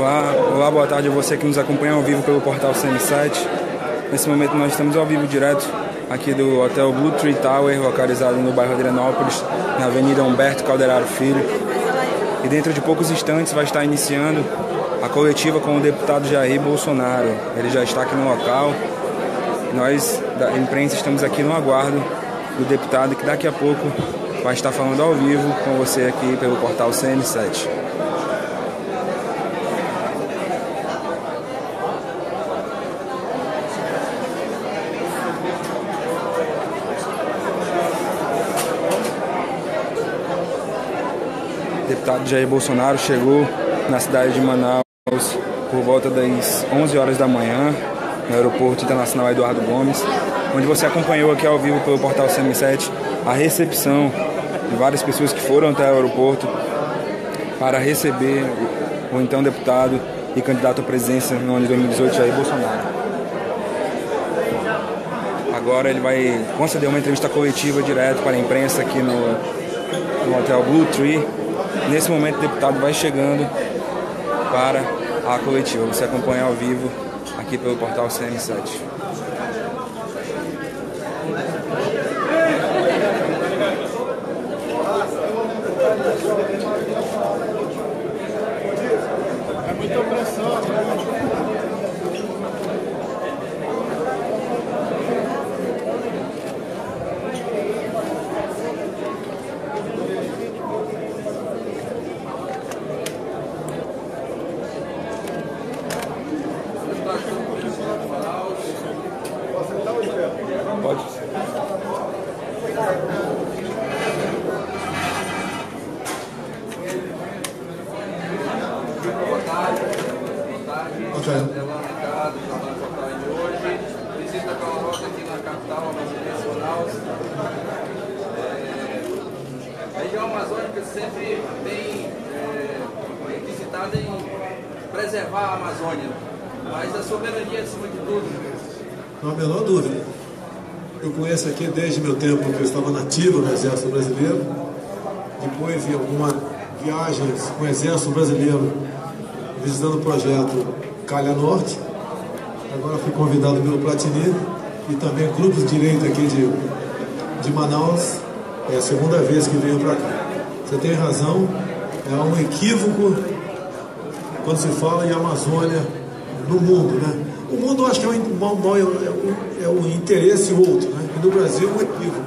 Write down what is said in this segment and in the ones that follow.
Olá, boa tarde a você que nos acompanha ao vivo pelo portal CM7. Nesse momento nós estamos ao vivo direto aqui do Hotel Blue Tree Tower, localizado no bairro Adrianópolis, na Avenida Humberto Calderaro Filho. E dentro de poucos instantes vai estar iniciando a coletiva com o deputado Jair Bolsonaro. Ele já está aqui no local. Nós, da imprensa, estamos aqui no aguardo do deputado que daqui a pouco vai estar falando ao vivo com você aqui pelo portal CM7. O deputado Jair Bolsonaro chegou na cidade de Manaus por volta das 11 horas da manhã, no Aeroporto Internacional Eduardo Gomes, onde você acompanhou aqui ao vivo pelo portal CM7 a recepção de várias pessoas que foram até o aeroporto para receber o então deputado e candidato à presidência no ano de 2018, Jair Bolsonaro. Agora ele vai conceder uma entrevista coletiva direto para a imprensa aqui no Hotel Blue Tree. Nesse momento o deputado vai chegando para a coletiva. Você acompanha ao vivo aqui pelo portal CM7. É muita pressão. Pode. Boa tarde. Ricardo, trabalho de hoje. Visita da Caloroca aqui na capital, Manaus. A região amazônica sempre bem requisitada em preservar a Amazônia, mas a soberania acima de tudo. Não há a menor dúvida. Eu conheço aqui desde meu tempo que eu estava nativo no Exército Brasileiro. Depois vi algumas viagens com o Exército Brasileiro visitando o projeto Calha Norte. Agora fui convidado pelo Platini e também grupos de direita aqui de Manaus. É a segunda vez que venho para cá. Você tem razão, é um equívoco quando se fala em Amazônia no mundo, né? O mundo, eu acho que é o interesse outro, né? E no Brasil é um equívoco.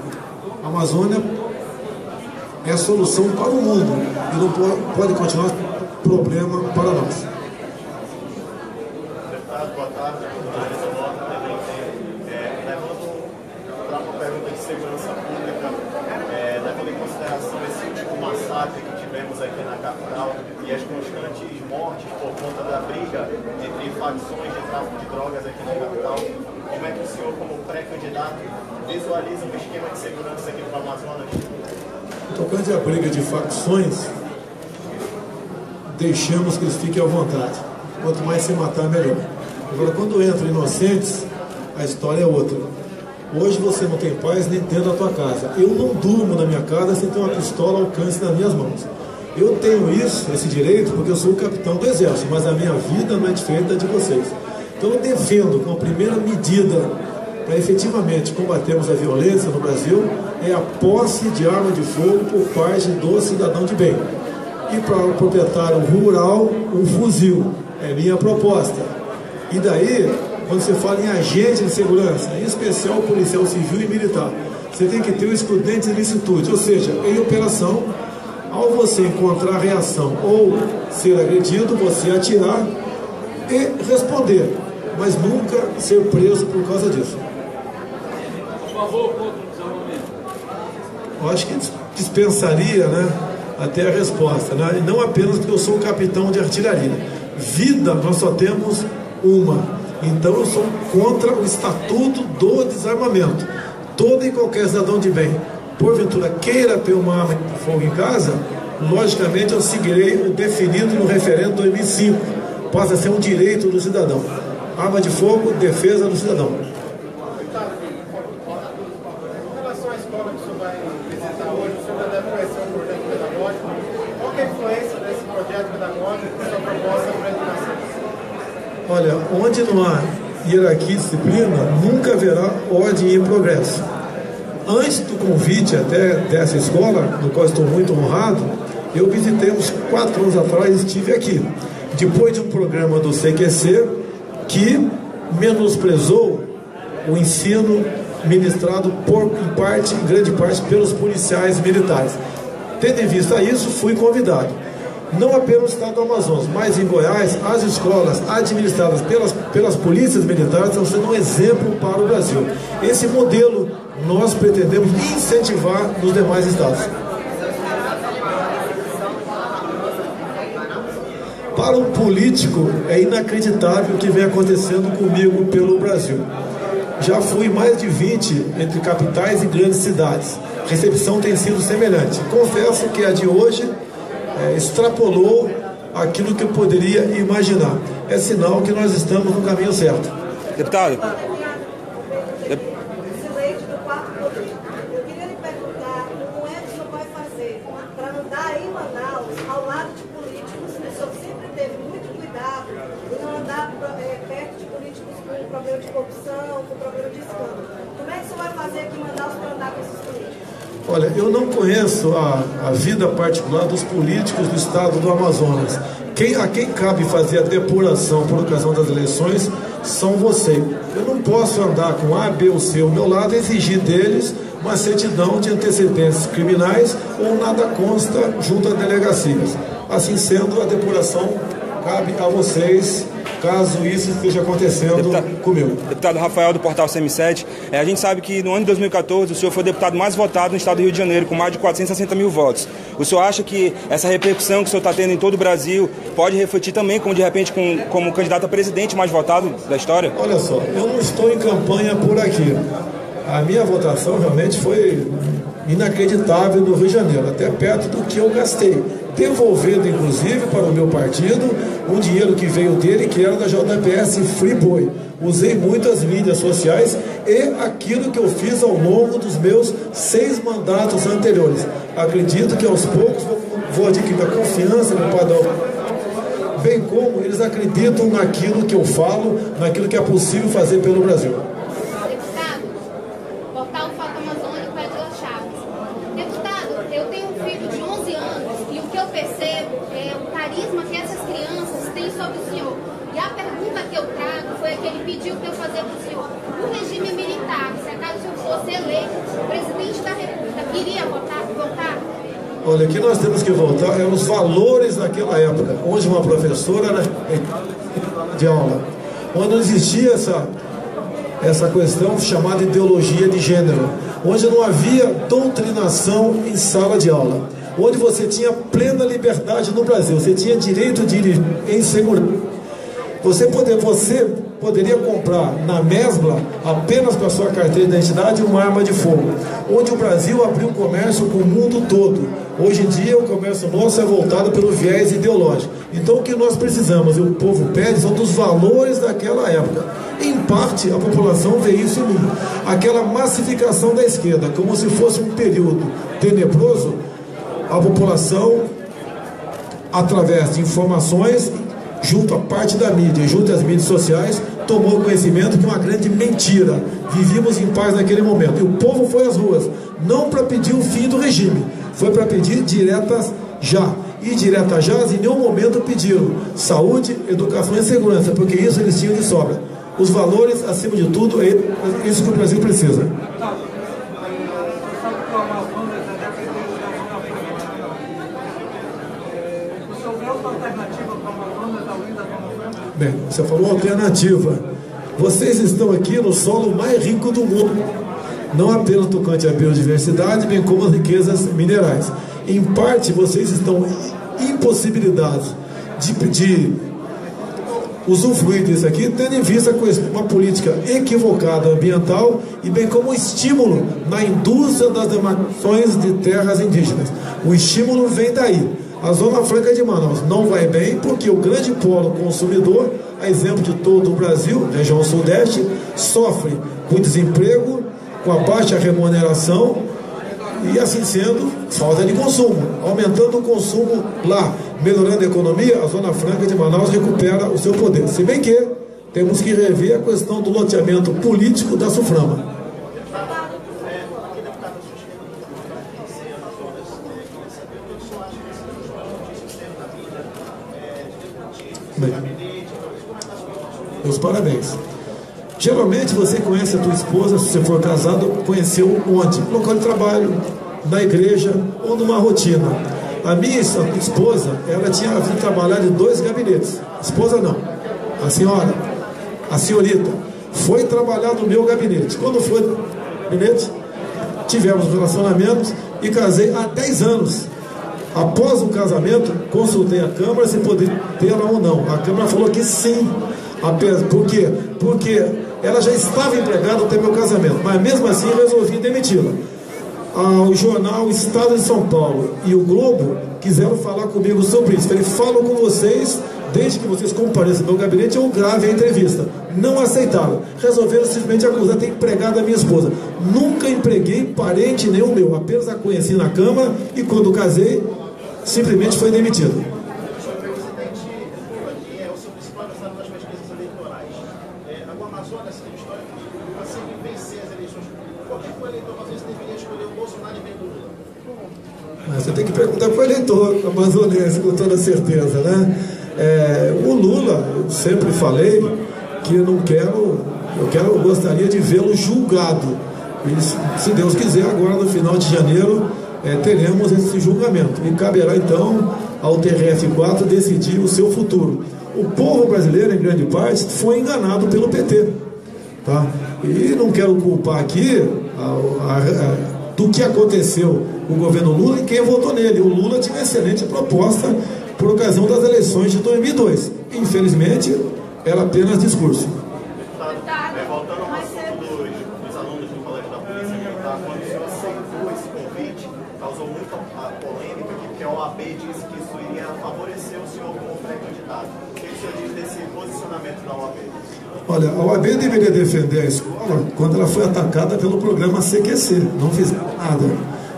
A Amazônia é a solução para o mundo e não pode continuar problema para nós. Deputado, boa tarde. Levando para uma pergunta de segurança pública, levando em consideração esse último massacre que tivemos aqui na capital e as constantes mortes por conta da briga entre facções de tráfico de drogas aqui na capital, como é que o senhor, como pré-candidato, visualiza um esquema de segurança aqui para o Amazonas? Tocante à briga de facções, deixamos que eles fiquem à vontade. Quanto mais se matar, melhor. Agora, quando entram inocentes, a história é outra. Hoje você não tem paz nem dentro da tua casa. Eu não durmo na minha casa sem ter uma pistola ao alcance nas minhas mãos. Eu tenho esse direito, porque eu sou o capitão do Exército, mas a minha vida não é diferente da de vocês. Então eu defendo, como a primeira medida para efetivamente combatermos a violência no Brasil, é a posse de arma de fogo por parte do cidadão de bem. E para o proprietário rural, um fuzil. É minha proposta. E daí, quando você fala em agente de segurança, em especial policial civil e militar, você tem que ter o excludente de licitude, ou seja, em operação, ao você encontrar reação ou ser agredido, você atirar e responder, mas nunca ser preso por causa disso. Por favor, contra o desarmamento. Eu acho que dispensaria, né, até a resposta, né? E não apenas porque eu sou um capitão de artilharia. Vida nós só temos uma. Então eu sou contra o Estatuto do Desarmamento. Todo e qualquer cidadão de bem, porventura queira ter uma arma de fogo em casa, logicamente eu seguirei o definido no referendo 2005. Passa a ser um direito do cidadão. Arma de fogo, defesa do cidadão. Em relação à escola que o senhor vai visitar hoje, o senhor deve conhecer um projeto pedagógico. Qual é a influência desse projeto pedagógico na sua proposta para a educação? Olha, onde não há hierarquia e disciplina, nunca haverá ordem e progresso. Antes do convite até dessa escola, no qual estou muito honrado, eu visitei uns 4 anos atrás, estive aqui. Depois de um programa do CQC que menosprezou o ensino ministrado em grande parte pelos policiais militares. Tendo em vista isso, fui convidado. Não apenas no estado do Amazonas, mas em Goiás, as escolas administradas pelas polícias militares estão sendo um exemplo para o Brasil. Esse modelo nós pretendemos incentivar nos demais estados. Para um político, é inacreditável o que vem acontecendo comigo pelo Brasil. Já fui mais de 20 entre capitais e grandes cidades. A recepção tem sido semelhante. Confesso que a de hoje extrapolou aquilo que eu poderia imaginar. É sinal que nós estamos no caminho certo. Deputado. Excelente do quarto poder. Eu queria lhe perguntar como é que o senhor vai fazer para andar em Manaus ao lado de políticos. O senhor sempre teve muito cuidado em não andar perto de políticos com problema de corrupção, com problema de escândalo. Como é que o senhor vai fazer aqui em Manaus para andar com esses políticos? Olha, eu não conheço a vida particular dos políticos do estado do Amazonas. A quem cabe fazer a depuração por ocasião das eleições são vocês. Eu não posso andar com A, B ou C ao meu lado e exigir deles uma certidão de antecedentes criminais ou nada consta junto a delegacias. Assim sendo, a depuração cabe a vocês, caso isso esteja acontecendo comigo. Deputado Rafael, do portal CM7, a gente sabe que no ano de 2014 o senhor foi o deputado mais votado no estado do Rio de Janeiro, com mais de 460 mil votos. O senhor acha que essa repercussão que o senhor está tendo em todo o Brasil pode refletir também, como de repente, como candidato a presidente mais votado da história? Olha só, eu não estou em campanha por aqui. A minha votação realmente foi inacreditável no Rio de Janeiro, até perto do que eu gastei, devolvendo inclusive para o meu partido um dinheiro que veio dele, que era da JPS Friboi. Usei muito as mídias sociais e aquilo que eu fiz ao longo dos meus 6 mandatos anteriores. Acredito que aos poucos vou adquirir a confiança do padrão, bem como eles acreditam naquilo que eu falo, naquilo que é possível fazer pelo Brasil. Eu tenho um filho de 11 anos e o que eu percebo é o carisma que essas crianças têm sobre o senhor. E a pergunta que eu trago foi a que ele pediu para eu fazer para o senhor. O regime militar, se acaso o senhor fosse eleito presidente da República, iria voltar? Olha, aqui nós temos que voltar aos valores daquela época, onde uma professora era de aula, onde não existia essa questão chamada ideologia de gênero, onde não havia doutrinação em sala de aula, onde você tinha plena liberdade no Brasil, você tinha direito de ir em segurança. Você poderia comprar na Mesbla, apenas com a sua carteira de identidade, uma arma de fogo, onde o Brasil abriu comércio com o mundo todo. Hoje em dia o comércio nosso é voltado pelo viés ideológico. Então o que nós precisamos, e o povo pede, são dos valores daquela época. Em parte a população vê isso em mim. Aquela massificação da esquerda, como se fosse um período tenebroso, a população, através de informações, junto à parte da mídia, junto às mídias sociais, tomou conhecimento de uma grande mentira. Vivíamos em paz naquele momento. E o povo foi às ruas, não para pedir o fim do regime, foi para pedir diretas já. E diretas já, em nenhum momento pediram saúde, educação e segurança, porque isso eles tinham de sobra. Os valores, acima de tudo, é isso que o Brasil precisa. Bem, você falou alternativa. Vocês estão aqui no solo mais rico do mundo, não apenas tocante à biodiversidade, bem como as riquezas minerais. Em parte, vocês estão impossibilitados de usufruir disso aqui, tendo em vista uma política equivocada ambiental e bem como um estímulo na indústria das demarcações de terras indígenas. O estímulo vem daí. A Zona Franca de Manaus não vai bem porque o grande polo consumidor, a exemplo de todo o Brasil, região sudeste, sofre com desemprego, com a baixa remuneração e, assim sendo, falta de consumo. Aumentando o consumo lá, melhorando a economia, a Zona Franca de Manaus recupera o seu poder. Se bem que Temos que rever a questão do loteamento político da Suframa. Bem, meus parabéns. Geralmente você conhece a tua esposa, se você for casado, conheceu onde? No local de trabalho, na igreja ou numa rotina. A minha esposa, ela tinha vindo trabalhar em 2 gabinetes. Esposa não, a senhora, a senhorita, foi trabalhar no meu gabinete. Quando foi no gabinete, tivemos um relacionamento e casei há 10 anos. Após o casamento, consultei a Câmara se poderia ter ela ou não. A Câmara falou que sim. Por quê? Porque ela já estava empregada até meu casamento, mas mesmo assim eu resolvi demiti-la. O jornal Estado de São Paulo e o Globo quiseram falar comigo sobre isso. Ele fala com vocês, desde que vocês compareçam ao meu gabinete, eu grave a entrevista. Não aceitaram. Resolveram simplesmente acusar de ter empregado a minha esposa. Nunca empreguei parente nenhum meu, apenas a conheci na Câmara e quando casei, simplesmente foi demitido. Você tem que perguntar para o eleitor amazonense com toda certeza, né? O Lula, eu sempre falei que eu gostaria de vê-lo julgado. E, se Deus quiser, agora no final de janeiro teremos esse julgamento. E caberá então ao TRF4 decidir o seu futuro. O povo brasileiro, em grande parte, foi enganado pelo PT. Tá? E não quero culpar aqui do que aconteceu com o governo Lula e quem votou nele. O Lula tinha uma excelente proposta por ocasião das eleições de 2002. Infelizmente, era apenas discurso. Voltando ao assunto dos alunos do Colégio da Polícia Militar, quando o senhor aceitou esse convite, causou muita polêmica, porque a OAB disse que isso iria favorecer o senhor como pré-candidato. O que o senhor diz desse posicionamento da OAB? Olha, a OAB deveria defender a escola quando ela foi atacada pelo programa CQC. Não fizeram nada.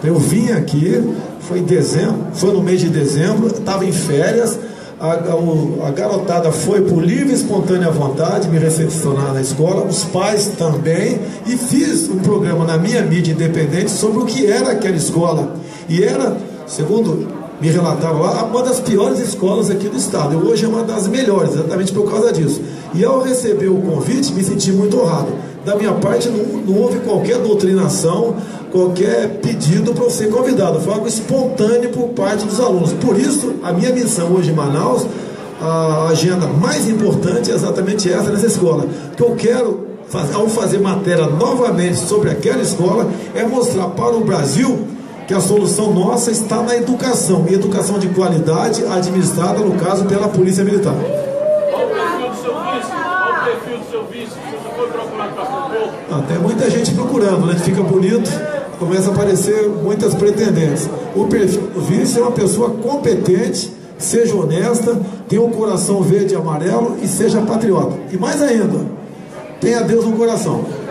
Eu vim aqui, foi em dezembro, foi no mês de dezembro, estava em férias, a garotada foi por livre e espontânea vontade me recepcionar na escola, os pais também, e fiz um programa na minha mídia independente sobre o que era aquela escola. E era, segundo me relataram lá, uma das piores escolas aqui do estado. E hoje é uma das melhores, exatamente por causa disso. E ao receber o convite, me senti muito honrado. Da minha parte, não houve qualquer doutrinação, qualquer pedido para eu ser convidado. Foi algo espontâneo por parte dos alunos. Por isso, a minha missão hoje em Manaus, a agenda mais importante é exatamente essa nessa escola. Que eu quero, ao fazer matéria novamente sobre aquela escola, é mostrar para o Brasil que a solução nossa está na educação, e educação de qualidade administrada, no caso, pela Polícia Militar. Qual o perfil do seu vice? Você foi procurado para compor? Tem muita gente procurando, né? Fica bonito, começa a aparecer muitas pretendentes. O perfil do vice é uma pessoa competente, seja honesta, tenha um coração verde e amarelo e seja patriota. E mais ainda, tenha Deus no coração.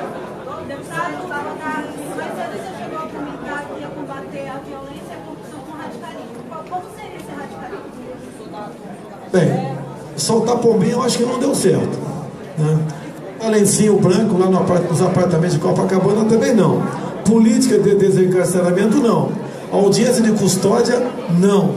Bem, soltar pombinha eu acho que não deu certo, né? Lencinho branco lá nos apartamentos de Copacabana também não. Política de desencarceramento não. Audiência de custódia não.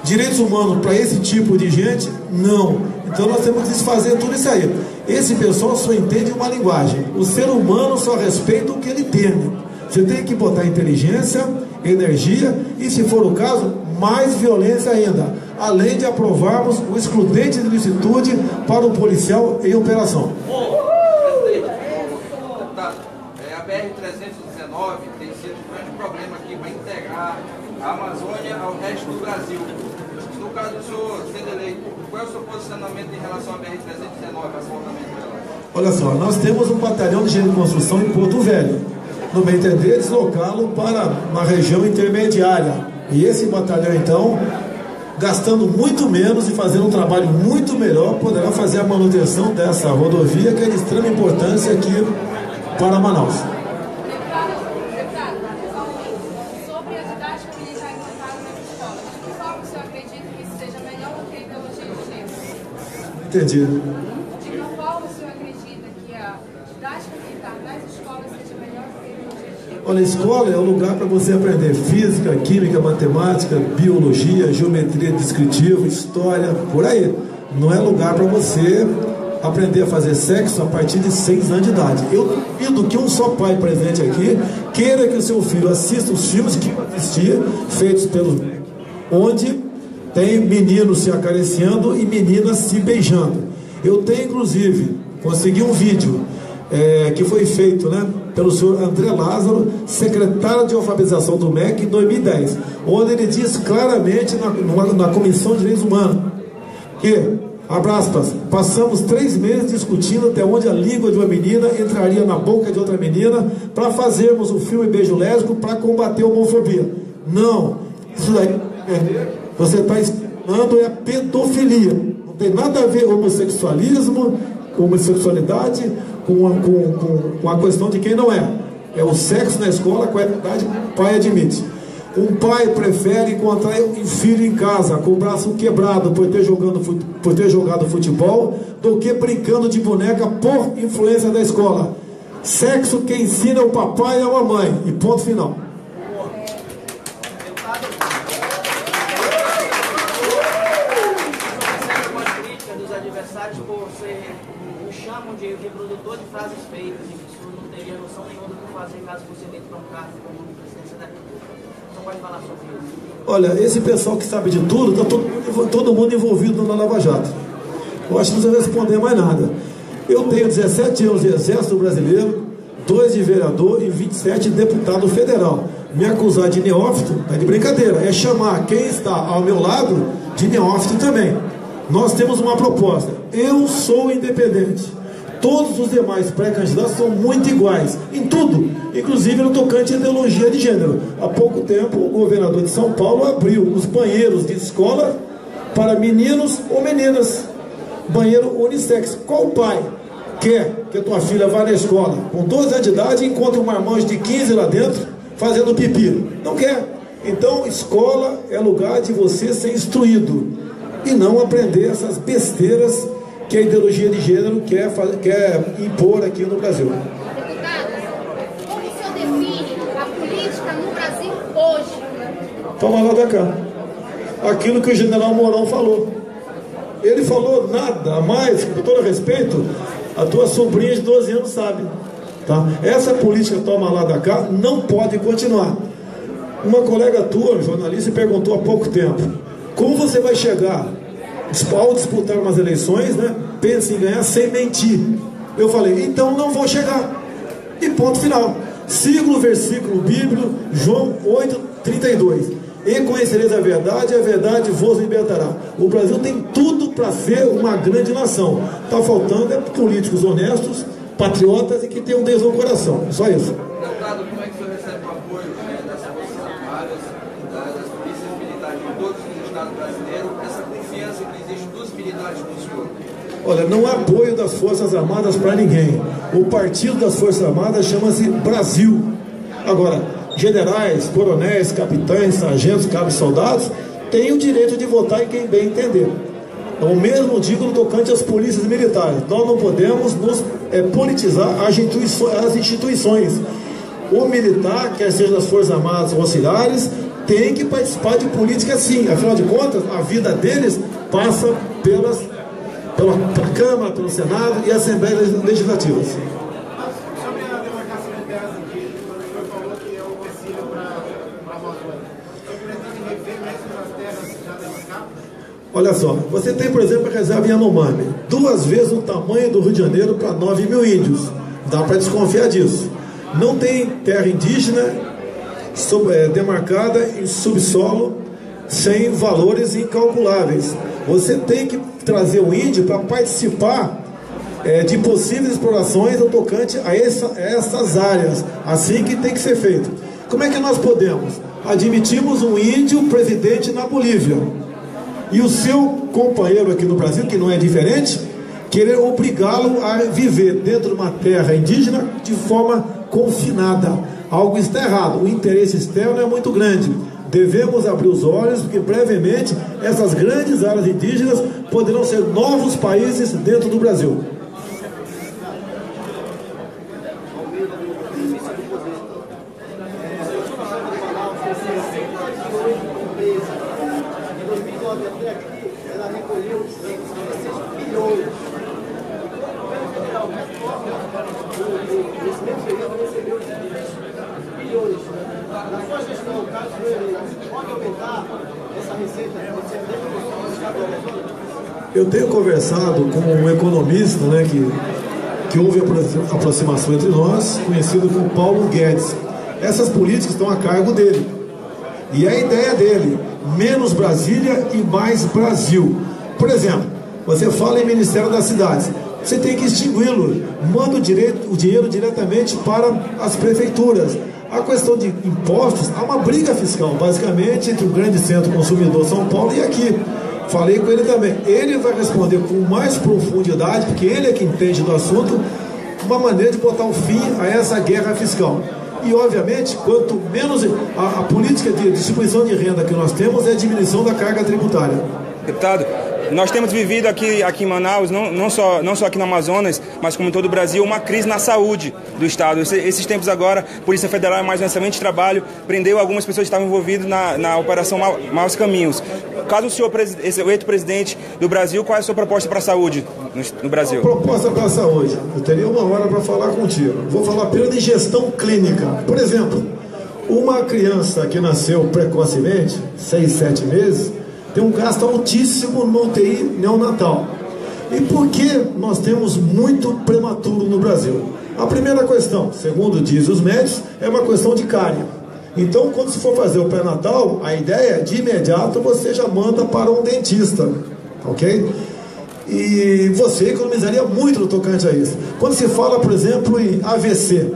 Direitos humanos para esse tipo de gente não. Então nós temos que desfazer tudo isso aí. Esse pessoal só entende uma linguagem. O ser humano só respeita o que ele teme. Você tem que botar inteligência, energia e, se for o caso, mais violência ainda, além de aprovarmos o excludente de licitude para o policial em operação. Deputado, a BR-319 tem sido um grande problema aqui para integrar a Amazônia ao resto do Brasil. No caso do senhor sendo eleito, qual é o seu posicionamento em relação à BR-319, asfaltamento dela? Olha só, nós temos um batalhão de engenharia de construção em Porto Velho. No meu entender, deslocá-lo para uma região intermediária. E esse batalhão, então, gastando muito menos e fazendo um trabalho muito melhor, poderá fazer a manutenção dessa rodovia, que é de extrema importância aqui para Manaus. Deputado, sobre a didática militar implantada nas escolas, de que forma o senhor acredita que isso seja melhor do que a ideologia de gênero? Entendi. De que forma o Olha, a escola é o lugar para você aprender física, química, matemática, biologia, geometria descritiva, história, por aí. Não é lugar para você aprender a fazer sexo a partir de 6 anos de idade. Eu duvido que um só pai presente aqui queira que o seu filho assista os filmes que assistia, feitos pelos onde tem meninos se acariciando e meninas se beijando. Eu tenho, inclusive, consegui um vídeo que foi feito, né, pelo senhor André Lázaro, secretário de alfabetização do MEC, em 2010, onde ele diz claramente na Comissão de Direitos Humanos que, abre aspas, passamos 3 meses discutindo até onde a língua de uma menina entraria na boca de outra menina para fazermos o filme Beijo Lésbico para combater a homofobia. Não, isso daí você está ensinando é pedofilia. Não tem nada a ver com homossexualismo, com homossexualidade, com a questão de quem não é. É o sexo na escola com a idade que o pai admite. Um pai prefere encontrar um filho em casa com o braço quebrado por ter jogado futebol do que brincando de boneca por influência da escola. Sexo quem ensina é o papai e a mamãe. E ponto final. Chamam de reprodutor de frases feitas e que isso não teria noção nenhuma do que fazer caso você entre para um cargo como presidência da República. Você pode falar sobre isso? Olha, esse pessoal que sabe de tudo, está todo mundo envolvido na Lava Jato. Eu acho que não precisa responder mais nada. Eu tenho 17 anos de Exército Brasileiro, 2 de vereador e 27 de deputado federal. Me acusar de neófito é de brincadeira, é chamar quem está ao meu lado de neófito também. Nós temos uma proposta. Eu sou independente. Todos os demais pré-candidatos são muito iguais, em tudo, inclusive no tocante à ideologia de gênero. Há pouco tempo, o governador de São Paulo abriu os banheiros de escola para meninos ou meninas. Banheiro unissex. Qual pai quer que a tua filha vá na escola com 12 anos de idade e encontre um marmanjo de 15 lá dentro fazendo pipi? Não quer. Então, escola é lugar de você ser instruído e não aprender essas besteiras que a ideologia de gênero quer impor aqui no Brasil. Deputado, como o senhor define a política no Brasil hoje? Toma lá da cá. Aquilo que o general Mourão falou. Ele falou nada a mais, com todo respeito, a tua sobrinha de 12 anos sabe. Tá? Essa política toma lá da cá não pode continuar. Uma colega tua, jornalista, perguntou há pouco tempo: como você vai chegar ao disputar umas eleições, né? Pensa em ganhar sem mentir. Eu falei, então não vou chegar. E ponto final. Siga o versículo bíblico, João 8:32. E conhecereis a verdade vos libertará. O Brasil tem tudo para ser uma grande nação. Está faltando políticos honestos, patriotas e que tenham Deus no coração. Só isso. Deputado, como é que o senhor recebe o apoio das Forças Armadas, das polícias militares de todos os estados brasileiros, essa confiança que existe dos militares com o senhor? Olha, não há apoio das Forças Armadas para ninguém. O partido das Forças Armadas chama-se Brasil. Agora, generais, coronéis, capitães, sargentos, cabos, soldados têm o direito de votar em quem bem entender. O mesmo digo no tocante às polícias militares. Nós não podemos nos politizar as instituições. O militar, quer seja das Forças Armadas ou auxiliares, tem que participar de política sim. Afinal de contas, a vida deles passa pela Câmara, pelo Senado e Assembleias Legislativas. Sobre a demarcação de terras indígenas, o senhor falou que é um empecilho para a Amazônia. O senhor pretende rever mesmo as terras já demarcadas? Olha só, você tem, por exemplo, a reserva Yanomami, 2 vezes o tamanho do Rio de Janeiro para 9 mil índios. Dá para desconfiar disso. Não tem terra indígena demarcada em subsolo sem valores incalculáveis. Você tem que trazer o índio para participar de possíveis explorações no tocante a essas áreas. Assim que tem que ser feito. Como é que nós podemos? Admitimos um índio presidente na Bolívia e o seu companheiro aqui no Brasil, que não é diferente, querer obrigá-lo a viver dentro de uma terra indígena de forma confinada. Algo está errado. O interesse externo é muito grande. Devemos abrir os olhos, porque brevemente essas grandes áreas indígenas poderão ser novos países dentro do Brasil. Eu tenho conversado com um economista, né, que houve aproximação entre nós, conhecido como Paulo Guedes. Essas políticas estão a cargo dele. E a ideia dele, menos Brasília e mais Brasil. Por exemplo, você fala em Ministério das Cidades, você tem que extingui-lo, manda o dinheiro diretamente para as prefeituras. A questão de impostos, há uma briga fiscal, basicamente, entre o grande centro consumidor São Paulo e aqui. Falei com ele também. Ele vai responder com mais profundidade, porque ele é que entende do assunto, uma maneira de botar um fim a essa guerra fiscal. E, obviamente, quanto menos a política de distribuição de renda que nós temos é a diminuição da carga tributária. Deputado, nós temos vivido aqui em Manaus, não só aqui no Amazonas, mas como em todo o Brasil, uma crise na saúde do Estado. Esses tempos agora, a Polícia Federal, mais um excelente trabalho, prendeu algumas pessoas que estavam envolvidas na Operação Maus Caminhos. Caso o senhor, eleito presidente do Brasil, qual é a sua proposta para a saúde no Brasil? Proposta para a saúde. Eu teria uma hora para falar contigo. Vou falar primeiro de gestão clínica. Por exemplo, uma criança que nasceu precocemente, 6, 7 meses, tem um gasto altíssimo no UTI neonatal. E por que nós temos muito prematuro no Brasil? A primeira questão, segundo dizem os médicos, é uma questão de cárie. Então, quando se for fazer o pré-natal, a ideia é de imediato você já manda para um dentista, ok? E você economizaria muito no tocante a isso. Quando se fala, por exemplo, em AVC,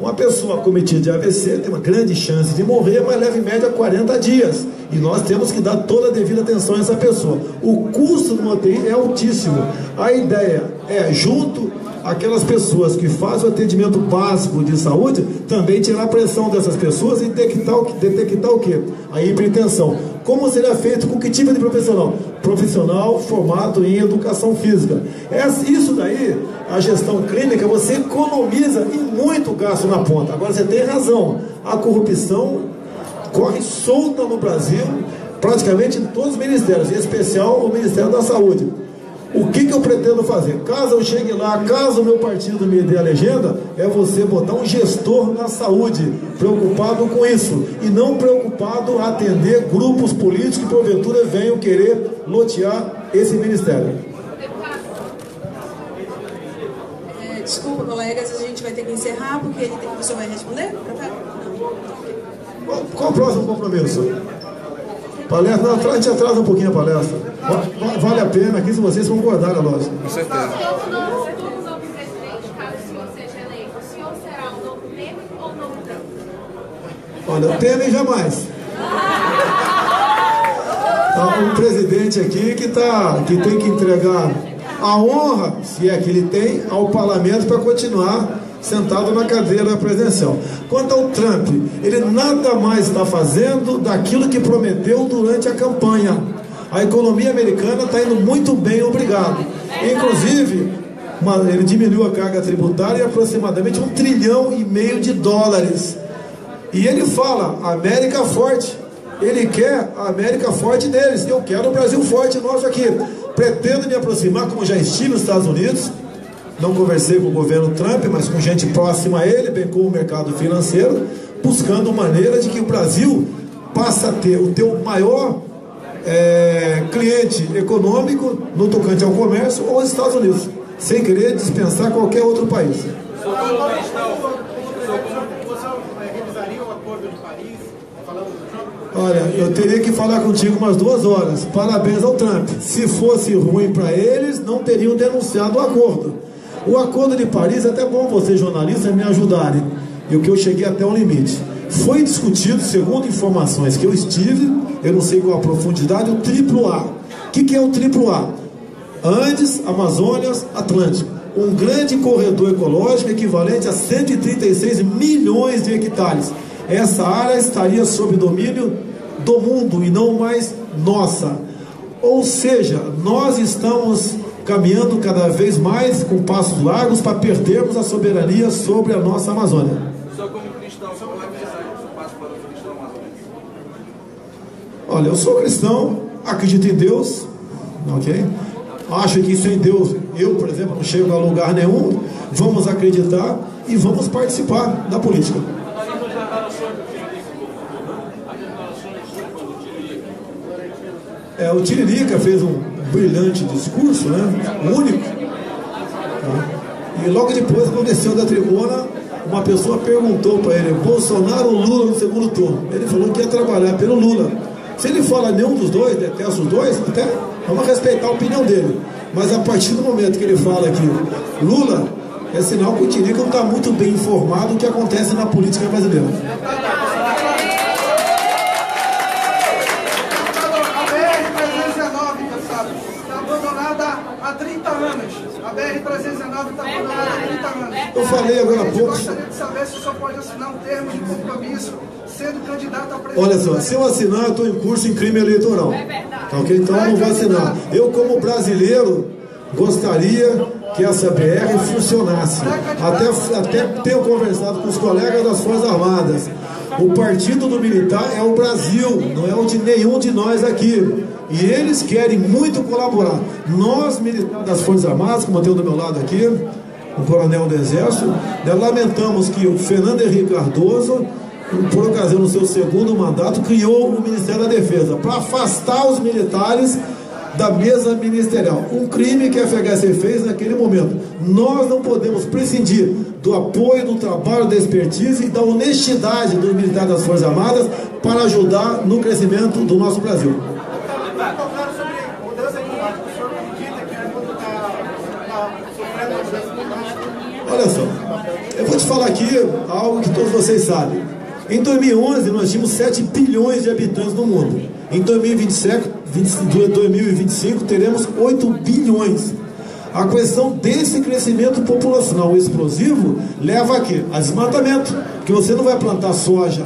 uma pessoa cometida de AVC tem uma grande chance de morrer, mas leva em média 40 dias. E nós temos que dar toda a devida atenção a essa pessoa. O custo do UTI é altíssimo. A ideia é, junto aquelas pessoas que fazem o atendimento básico de saúde, também tirar a pressão dessas pessoas e detectar o quê? A hipertensão. Como seria feito com que tipo de profissional? Profissional formado em educação física. Isso daí, a gestão clínica, você economiza e muito gasto na ponta. Agora você tem razão, a corrupção corre solta no Brasil, praticamente em todos os ministérios, em especial o Ministério da Saúde. O que eu pretendo fazer? Caso eu chegue lá, caso o meu partido me dê a legenda, é você botar um gestor na saúde, preocupado com isso, e não preocupado a atender grupos políticos que porventura venham querer lotear esse ministério. Desculpa, colegas, a gente vai ter que encerrar, porque o senhor vai responder? Qual o próximo compromisso? Palestra? Não, a gente atrasa um pouquinho a palestra. Vale a pena aqui se vocês concordarem, lógico. Com certeza. O novo presidente, caso o senhor seja eleito, o senhor será um novo Temer ou um novo Trump? Olha, Temer jamais. Tá um presidente aqui que tem que entregar a honra, se é que ele tem, ao parlamento para continuar sentado na cadeira presidencial. Quanto ao Trump, ele nada mais está fazendo daquilo que prometeu durante a campanha. A economia americana está indo muito bem, obrigado. Inclusive, ele diminuiu a carga tributária em aproximadamente $1,5 trilhão de dólares. E ele fala, América forte. Ele quer a América forte deles. Eu quero o Brasil forte nosso aqui. Pretendo me aproximar, como já estive nos Estados Unidos. Não conversei com o governo Trump, mas com gente próxima a ele, bem como o mercado financeiro, buscando maneira de que o Brasil passe a ter o teu maior cliente econômico no tocante ao comércio ou os Estados Unidos, sem querer dispensar qualquer outro país. Você revisaria o acordo de Paris, falando do Trump? Olha, eu teria que falar contigo umas 2 horas. Parabéns ao Trump. Se fosse ruim para eles, não teriam denunciado o acordo. O acordo de Paris, é até bom vocês jornalistas me ajudarem, e o que eu cheguei até um limite. Foi discutido, segundo informações que eu estive, eu não sei qual a profundidade, o AAA. O que é o AAA? Andes, Amazônias, Atlântico. Um grande corredor ecológico equivalente a 136 milhões de hectares. Essa área estaria sob domínio do mundo e não mais nossa. Ou seja, nós estamos caminhando cada vez mais com passos largos para perdermos a soberania sobre a nossa Amazônia. Só como cristão, qual é a mensagem que você passa para o cristão amazônico? Olha, eu sou cristão, acredito em Deus, ok? Acho que sem Deus, eu, por exemplo, não chego a lugar nenhum. Vamos acreditar e vamos participar da política. O Tiririca fez um brilhante discurso, né? Único. Tá? E logo depois aconteceu da tribuna, uma pessoa perguntou para ele, Bolsonaro ou Lula no segundo turno? Ele falou que ia trabalhar pelo Lula. Se ele fala nenhum dos dois, detesta os dois, até vamos respeitar a opinião dele. Mas a partir do momento que ele fala que Lula, é sinal que o Tiririca não está muito bem informado do que acontece na política brasileira. Há 30 anos. A BR-319 está abandonada há 30 anos. Eu falei agora há pouco. Eu gostaria de saber se o senhor pode assinar um termo de compromisso sendo candidato a presidente. Olha só, se eu assinar, eu estou em curso em crime eleitoral. É verdade. Tá, ok? Então eu não vou assinar. Eu, como brasileiro, gostaria que essa BR funcionasse. Até tenho conversado com os colegas das Forças Armadas. O partido do militar é o Brasil, não é o de nenhum de nós aqui. E eles querem muito colaborar. Nós, militares das Forças Armadas, como eu tenho do meu lado aqui, o coronel do Exército, lamentamos que o Fernando Henrique Cardoso, por ocasião do seu segundo mandato, criou o Ministério da Defesa para afastar os militares da mesa ministerial. Um crime que a FHC fez naquele momento. Nós não podemos prescindir do apoio, do trabalho, da expertise e da honestidade dos militares das Forças Armadas para ajudar no crescimento do nosso Brasil. Olha só, eu vou te falar aqui algo que todos vocês sabem. Em 2011 nós tínhamos 7 bilhões de habitantes no mundo. Em 2025 teremos 8 bilhões. A questão desse crescimento populacional explosivo leva a quê? A desmatamento, que você não vai plantar soja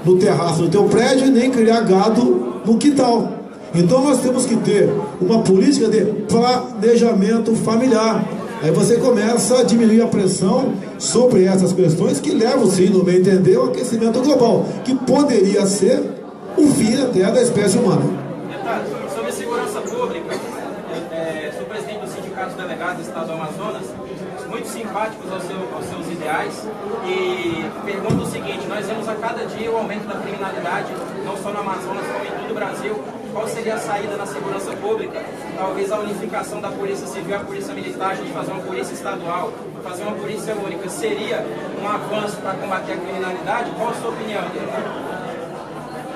no terraço do teu prédio e nem criar gado no quintal. Então nós temos que ter uma política de planejamento familiar. Aí você começa a diminuir a pressão sobre essas questões que levam, sim, no meu entender, ao aquecimento global, que poderia ser o fim até da espécie humana. Deputado, sobre segurança pública, sou presidente do Sindicato dos Delegados do Estado do Amazonas, muito simpáticos aos seus ideais, e pergunto o seguinte: nós vemos a cada dia o aumento da criminalidade, não só no Amazonas, como em todo o Brasil. Qual seria a saída na segurança pública? Talvez a unificação da Polícia Civil e a Polícia Militar, a gente fazer uma polícia estadual, fazer uma polícia única, seria um avanço para combater a criminalidade? Qual a sua opinião, deputado?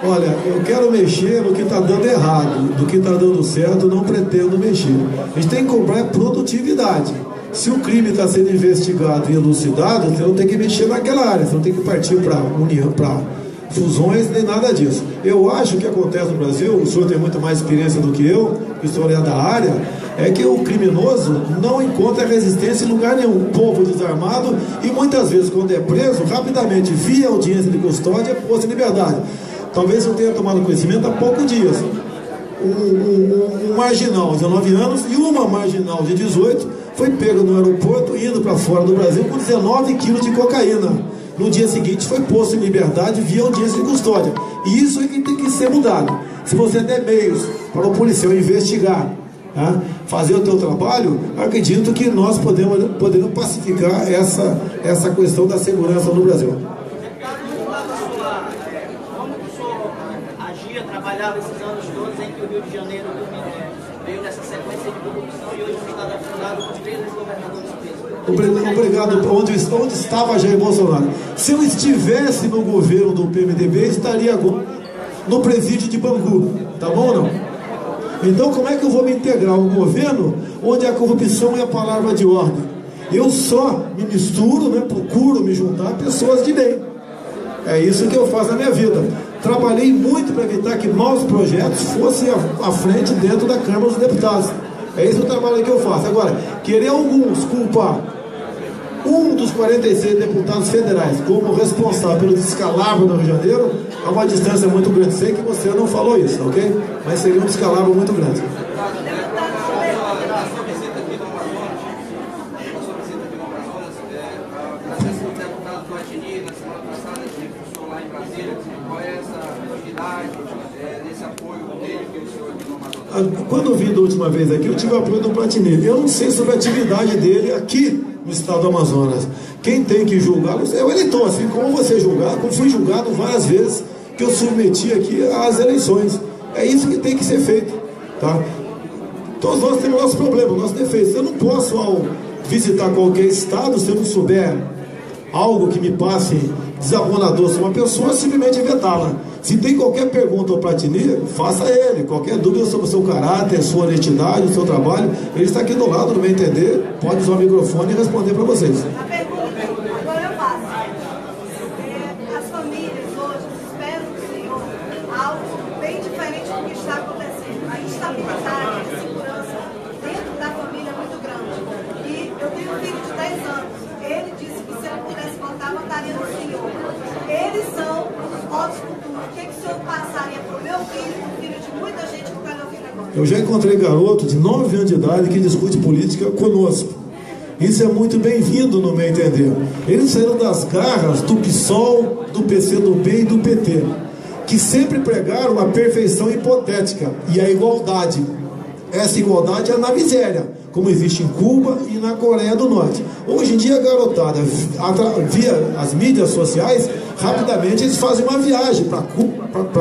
Olha, eu quero mexer no que está dando errado, do que está dando certo, não pretendo mexer. A gente tem que comprar produtividade. Se o crime está sendo investigado e elucidado, você não tem que mexer naquela área, você não tem que partir para união, para fusões, nem nada disso. Eu acho que acontece no Brasil, o senhor tem muito mais experiência do que eu, história da área, é que o criminoso não encontra resistência em lugar nenhum. O povo desarmado, e muitas vezes quando é preso, rapidamente, via audiência de custódia, é posto em liberdade. Talvez eu tenha tomado conhecimento há poucos dias. Um marginal de 19 anos e uma marginal de 18 foi pego no aeroporto, indo para fora do Brasil com 19 quilos de cocaína. No dia seguinte foi posto em liberdade via audiência de custódia. E isso é que tem que ser mudado. Se você der meios para o policial investigar, tá, fazer o teu trabalho, acredito que nós podemos pacificar essa questão da segurança no Brasil. Trabalhava esses anos todos em que o Rio de Janeiro veio nessa sequência de corrupção e hoje o estado afundado com 3 governadores presos. Obrigado. Onde estava Jair Bolsonaro? Se eu estivesse no governo do PMDB, estaria agora no presídio de Bangu. Tá bom ou não? Então como é que eu vou me integrar a um governo onde a corrupção é a palavra de ordem? Eu só me misturo, né, procuro me juntar a pessoas de bem. É isso que eu faço na minha vida. Trabalhei muito para evitar que maus projetos fossem à frente dentro da Câmara dos Deputados. É esse o trabalho que eu faço. Agora, querer alguns culpar um dos 46 deputados federais como responsável pelo descalabro no Rio de Janeiro, a uma distância muito grande. Sei que você não falou isso, ok? Mas seria um descalabro muito grande. Quando eu vim da última vez aqui, eu tive o apoio do Platini. Eu não sei sobre a atividade dele aqui no estado do Amazonas. Quem tem que julgar é o eleitor, assim como você julgar, como fui julgado várias vezes que eu submeti aqui às eleições. É isso que tem que ser feito. Tá? Todos nós temos nosso problema, nosso defeito. Eu não posso, ao visitar qualquer estado, se eu não souber algo que me passe desarmonador sobre uma pessoa, simplesmente vetá-la. Se tem qualquer pergunta ao Platini, faça a ele. Qualquer dúvida sobre o seu caráter, sua honestidade, o seu trabalho, ele está aqui do lado, no meu entender, pode usar o microfone e responder para vocês. A pergunta, agora eu faço. As famílias hoje esperam do Senhor algo bem diferente do que está acontecendo. A instabilidade, a segurança dentro da família é muito grande. E eu tenho um filho de 10 anos. Ele disse que se ele pudesse voltar, votaria no Senhor. Eles são os votos futuros. O que o Senhor passaria para o meu filho e para o filho de muita gente que está me ouvindo agora? Eu já encontrei garoto de 9 anos de idade que discute política conosco. Isso é muito bem-vindo, no meu entender. Eles saíram das garras do PSOL, do PCdoB e do PT, que sempre pregaram a perfeição hipotética e a igualdade. Essa igualdade é na miséria, como existe em Cuba e na Coreia do Norte. Hoje em dia, a garotada, via as mídias sociais, rapidamente eles fazem uma viagem para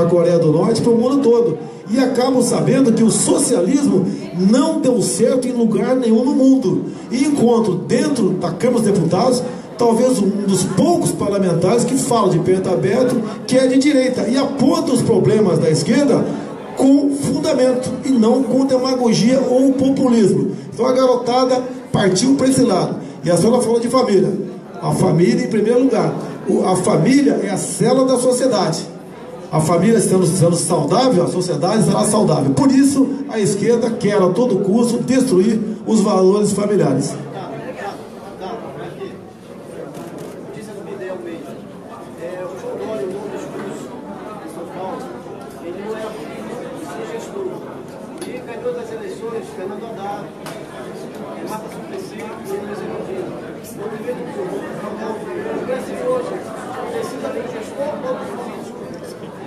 a Coreia do Norte, para o mundo todo. E acabam sabendo que o socialismo não deu certo em lugar nenhum no mundo. E encontro dentro da Câmara dos Deputados, talvez um dos poucos parlamentares que falam de peito aberto, que é de direita, e aponta os problemas da esquerda com fundamento, e não com demagogia ou populismo. Então a garotada partiu para esse lado. E a senhora falou de família. A família em primeiro lugar. A família é a célula da sociedade. A família sendo saudável, a sociedade será saudável. Por isso, a esquerda quer a todo custo destruir os valores familiares.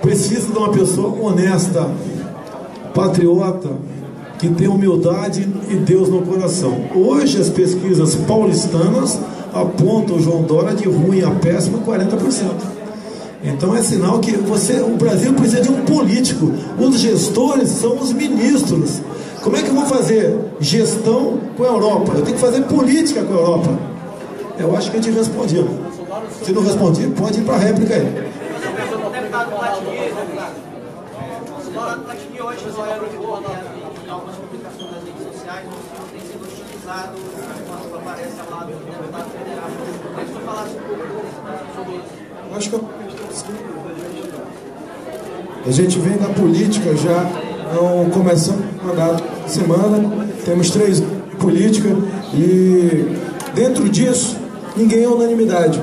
Precisa de uma pessoa honesta, patriota, que tem humildade e Deus no coração. Hoje as pesquisas paulistanas apontam o João Dória de ruim a péssimo 40%. Então é sinal que o Brasil precisa de um político. Os gestores são os ministros. Como é que eu vou fazer gestão com a Europa? Eu tenho que fazer política com a Europa. Eu acho que a gente respondeu. Se não respondi, pode ir para a réplica aí. Deputado Platini, hoje o senhor em algumas publicações nas redes sociais, o senhor tem sido utilizado quando aparece ao lado do deputado federal. Queria que o senhor falasse um pouco sobre isso. Acho que a gente vem da política já, começando o mandato de semana, temos 3 anos de política e dentro disso ninguém é unanimidade.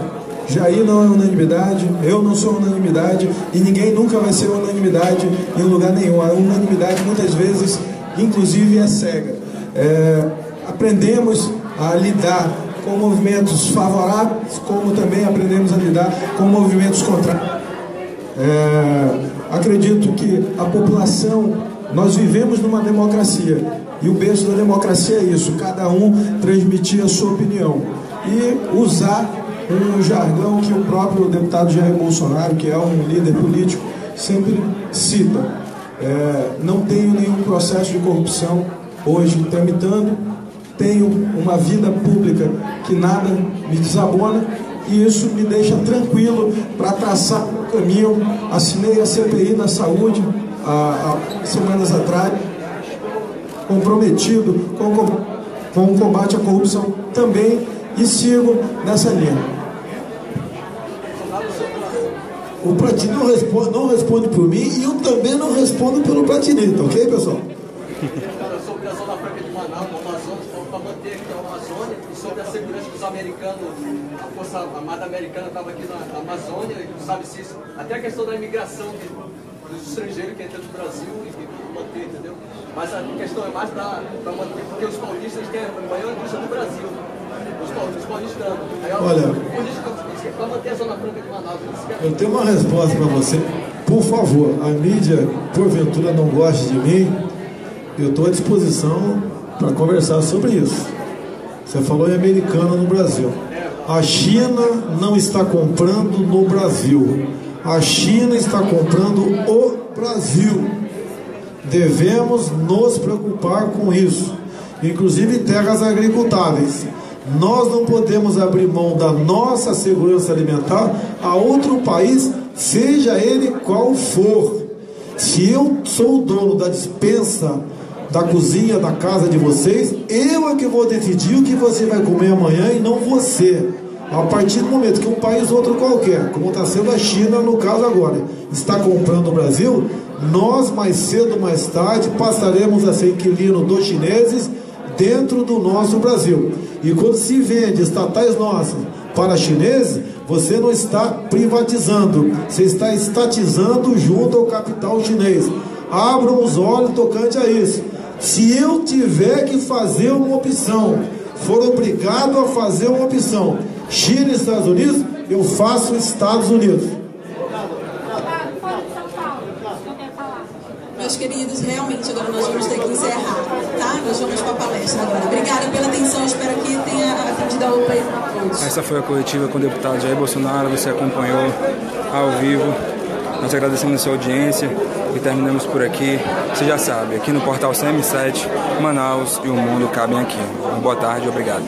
Jair não é unanimidade, eu não sou unanimidade e ninguém nunca vai ser unanimidade em lugar nenhum. A unanimidade muitas vezes, inclusive, é cega. Aprendemos a lidar com movimentos favoráveis, como também aprendemos a lidar com movimentos contrários. Acredito que a população, nós vivemos numa democracia e o berço da democracia é isso, cada um transmitir a sua opinião e usar um jargão que o próprio deputado Jair Bolsonaro, que é um líder político, sempre cita. Não tenho nenhum processo de corrupção hoje tramitando, tenho uma vida pública que nada me desabona e isso me deixa tranquilo para traçar o caminho. Assinei a CPI da saúde há semanas atrás, comprometido com o combate à corrupção também e sigo nessa linha. O Platini não responde por mim e eu também não respondo pelo Platini, tá ok, pessoal? Sobre a Zona Franca de Manaus, do Amazonas, para manter aqui a Amazônia, e sobre a segurança dos americanos, a Força Armada Americana estava aqui na Amazônia, e não sabe se isso, até a questão da imigração dos estrangeiros que entram no Brasil e que manter, entendeu? Mas a questão é mais para manter, porque os paulistas têm a maior indústria do Brasil. Os paulistanos. Olha, para manter a Zona Franca de Manaus. Eu tenho uma resposta para você. Por favor, a mídia, porventura, não gosta de mim, eu estou à disposição para conversar sobre isso. Você falou em americana no Brasil. A China não está comprando no Brasil. A China está comprando o Brasil. Devemos nos preocupar com isso, inclusive terras agricultáveis. Nós não podemos abrir mão da nossa segurança alimentar a outro país, seja ele qual for. Se eu sou o dono da despensa, da cozinha, da casa de vocês, eu é que vou decidir o que você vai comer amanhã e não você. A partir do momento que um país outro qualquer, como está sendo a China no caso agora, está comprando o Brasil, nós mais cedo ou mais tarde passaremos a ser inquilino dos chineses dentro do nosso Brasil. E quando se vende estatais nossas para chineses, você não está privatizando, você está estatizando junto ao capital chinês. Abram os olhos tocante a isso. Se eu tiver que fazer uma opção, for obrigado a fazer uma opção, China e Estados Unidos, eu faço Estados Unidos. Meus queridos, realmente agora nós vamos ter que encerrar, tá? Nós vamos para a palestra agora. Obrigada pela atenção, espero que tenha atendido a outra. Essa foi a coletiva com o deputado Jair Bolsonaro, você acompanhou ao vivo. Nós agradecemos a sua audiência e terminamos por aqui. Você já sabe, aqui no portal CM7, Manaus e o mundo cabem aqui. Boa tarde, obrigado.